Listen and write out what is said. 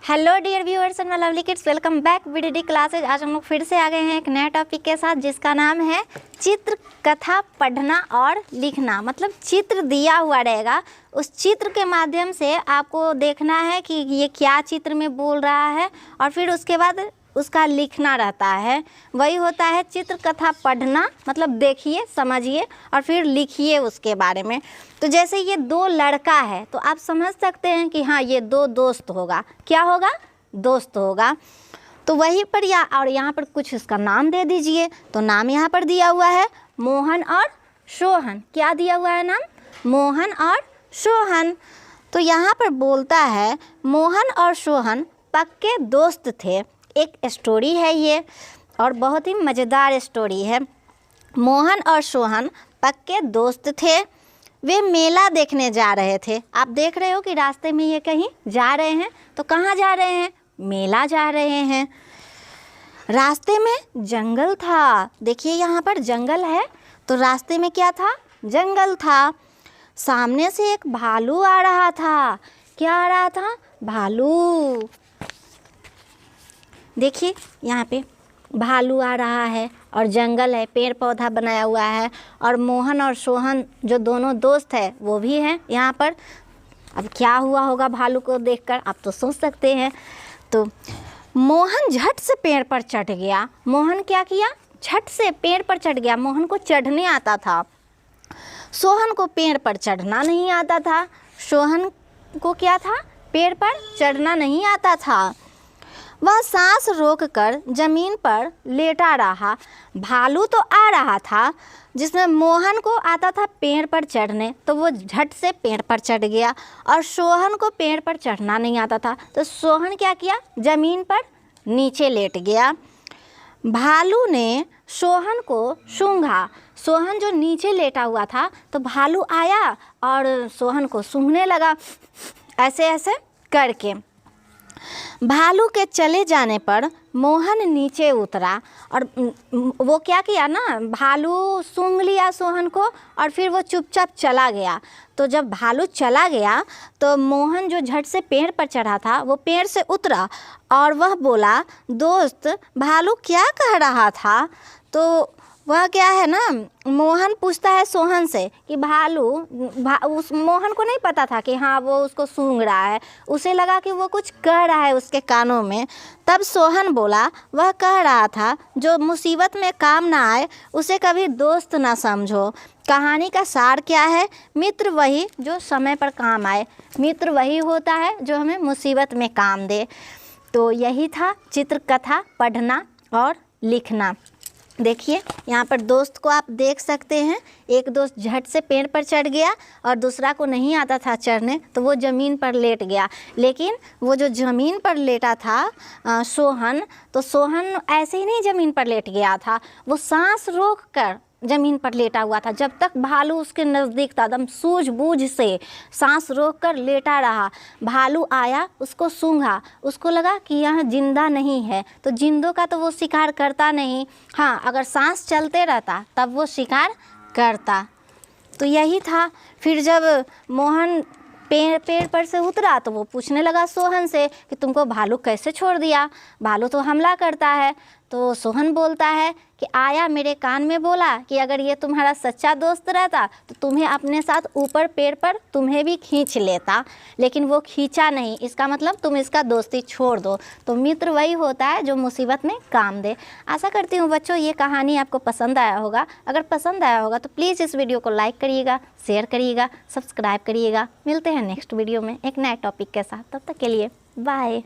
Hello dear viewers and my lovely kids, welcome back BDD classes. आज हम लोग फिर से आ गए हैं एक नया टॉपिक के साथ जिसका नाम है चित्र कथा पढ़ना और लिखना। मतलब चित्र दिया हुआ रहेगा, उस चित्र के माध्यम से आपको देखना है कि ये क्या चित्र में बोल रहा है और फिर उसके बाद उसका लिखना रहता है। वही होता है चित्र कथा पढ़ना, मतलब देखिए समझिए और फिर लिखिए उसके बारे में। तो जैसे ये दो लड़का है तो आप समझ सकते हैं कि हाँ ये दो दोस्त होगा। क्या होगा? दोस्त होगा। तो वहीं पर और यहाँ पर कुछ इसका नाम दे दीजिए। तो नाम यहाँ पर दिया हुआ है मोहन और सोहन। क्या दिया हुआ है नाम? मोहन और सोहन। तो यहाँ पर बोलता है मोहन और सोहन पक्के दोस्त थे। एक स्टोरी है ये और बहुत ही मज़ेदार स्टोरी है। मोहन और सोहन पक्के दोस्त थे। वे मेला देखने जा रहे थे। आप देख रहे हो कि रास्ते में ये कहीं जा रहे हैं। तो कहाँ जा रहे हैं? मेला जा रहे हैं। रास्ते में जंगल था। देखिए यहाँ पर जंगल है तो रास्ते में क्या था? जंगल था। सामने से एक भालू आ रहा था। क्या आ रहा था? भालू। देखिए यहाँ पे भालू आ रहा है और जंगल है, पेड़ पौधा बनाया हुआ है और मोहन और सोहन जो दोनों दोस्त है वो भी हैं यहाँ पर। अब क्या हुआ होगा भालू को देखकर आप तो सोच सकते हैं। तो मोहन झट से पेड़ पर चढ़ गया। मोहन क्या किया? झट से पेड़ पर चढ़ गया। मोहन को चढ़ने आता था, सोहन को पेड़ पर चढ़ना नहीं आता था। सोहन को क्या था? पेड़ पर चढ़ना नहीं आता था। वह सांस रोककर जमीन पर लेटा रहा। भालू तो आ रहा था, जिसमें मोहन को आता था पेड़ पर चढ़ने तो वो झट से पेड़ पर चढ़ गया और सोहन को पेड़ पर चढ़ना नहीं आता था तो सोहन क्या किया? ज़मीन पर नीचे लेट गया। भालू ने सोहन को सूंघा। सोहन जो नीचे लेटा हुआ था तो भालू आया और सोहन को सूंघने लगा ऐसे ऐसे करके। भालू के चले जाने पर मोहन नीचे उतरा और वो क्या किया ना, भालू सूंघ लिया सोहन को और फिर वो चुपचाप चला गया। तो जब भालू चला गया तो मोहन जो झट से पेड़ पर चढ़ा था वो पेड़ से उतरा और वह बोला, दोस्त भालू क्या कह रहा था? तो वह क्या है ना, मोहन पूछता है सोहन से कि उस मोहन को नहीं पता था कि हाँ वो उसको सूंघ रहा है। उसे लगा कि वो कुछ कह रहा है उसके कानों में। तब सोहन बोला, वह कह रहा था जो मुसीबत में काम ना आए उसे कभी दोस्त ना समझो। कहानी का सार क्या है? मित्र वही जो समय पर काम आए। मित्र वही होता है जो हमें मुसीबत में काम दे। तो यही था चित्र कथा पढ़ना और लिखना। देखिए यहाँ पर दोस्त को आप देख सकते हैं। एक दोस्त झट से पेड़ पर चढ़ गया और दूसरा को नहीं आता था चढ़ने तो वो ज़मीन पर लेट गया। लेकिन वो जो ज़मीन पर लेटा था सोहन, तो सोहन ऐसे ही नहीं ज़मीन पर लेट गया था, वो सांस रोक कर ज़मीन पर लेटा हुआ था। जब तक भालू उसके नज़दीक था एकदम सूझबूझ से सांस रोककर लेटा रहा। भालू आया, उसको सूंघा, उसको लगा कि यह जिंदा नहीं है तो जिंदों का तो वो शिकार करता नहीं। हाँ, अगर सांस चलते रहता तब वो शिकार करता। तो यही था। फिर जब मोहन पेड़ पर से उतरा तो वो पूछने लगा सोहन से कि तुमको भालू कैसे छोड़ दिया? भालू तो हमला करता है। तो सोहन बोलता है कि आया मेरे कान में बोला कि अगर ये तुम्हारा सच्चा दोस्त रहता तो तुम्हें अपने साथ ऊपर पेड़ पर तुम्हें भी खींच लेता, लेकिन वो खींचा नहीं। इसका मतलब तुम इसका दोस्ती छोड़ दो। तो मित्र वही होता है जो मुसीबत में काम दे। आशा करती हूँ बच्चों ये कहानी आपको पसंद आया होगा। अगर पसंद आया होगा तो प्लीज़ इस वीडियो को लाइक करिएगा, शेयर करिएगा, सब्सक्राइब करिएगा। मिलते हैं नेक्स्ट वीडियो में एक नए टॉपिक के साथ। तब तक के लिए बाय।